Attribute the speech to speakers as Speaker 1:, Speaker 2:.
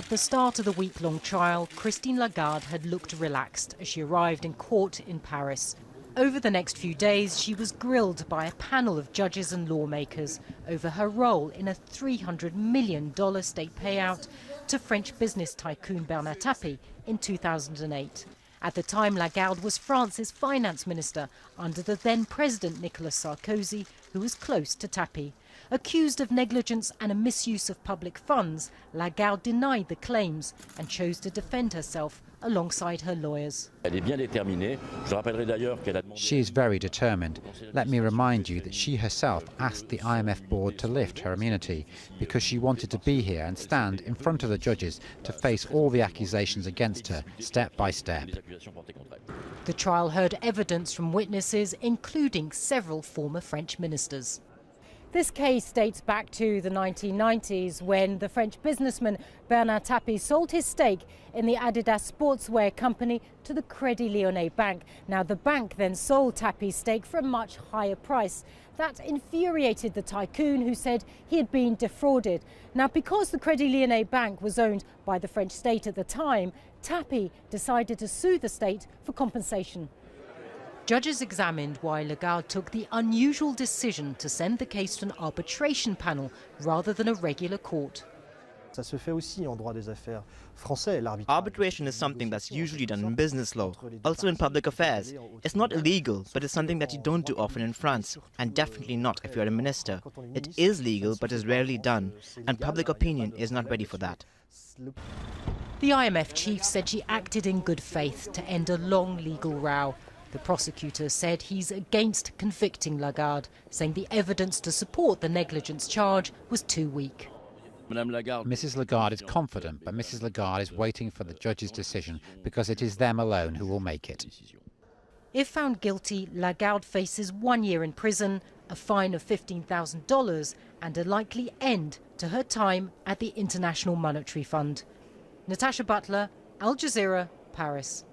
Speaker 1: At the start of the week-long trial, Christine Lagarde had looked relaxed as she arrived in court in Paris. Over the next few days, she was grilled by a panel of judges and lawmakers over her role in a $300 million state payout to French business tycoon Bernard Tapie in 2008. At the time, Lagarde was France's finance minister under the then president Nicolas Sarkozy, who was close to Tapie. Accused of negligence and a misuse of public funds, Lagarde denied the claims and chose to defend herself alongside her lawyers.
Speaker 2: She is very determined. Let me remind you that she herself asked the IMF board to lift her immunity because she wanted to be here and stand in front of the judges to face all the accusations against her, step by step.
Speaker 1: The trial heard evidence from witnesses, including several former French ministers. This case dates back to the 1990s when the French businessman Bernard Tapie sold his stake in the Adidas sportswear company to the Crédit Lyonnais bank. Now, the bank then sold Tapie's stake for a much higher price. That infuriated the tycoon, who said he had been defrauded. Now, because the Crédit Lyonnais bank was owned by the French state at the time, Tapie decided to sue the state for compensation. Judges examined why Lagarde took the unusual decision to send the case to an arbitration panel rather than a regular court.
Speaker 3: Arbitration is something that's usually done in business law, also in public affairs. It's not illegal, but it's something that you don't do often in France, and definitely not if you're a minister. It is legal, but is rarely done, and public opinion is not ready for that.
Speaker 1: The IMF chief said she acted in good faith to end a long legal row. The prosecutor said he's against convicting Lagarde, saying the evidence to support the negligence charge was too weak.
Speaker 2: Mrs. Lagarde is confident, but Mrs. Lagarde is waiting for the judge's decision because it is them alone who will make it.
Speaker 1: If found guilty, Lagarde faces 1 year in prison, a fine of $15,000 and a likely end to her time at the International Monetary Fund. Natasha Butler, Al Jazeera, Paris.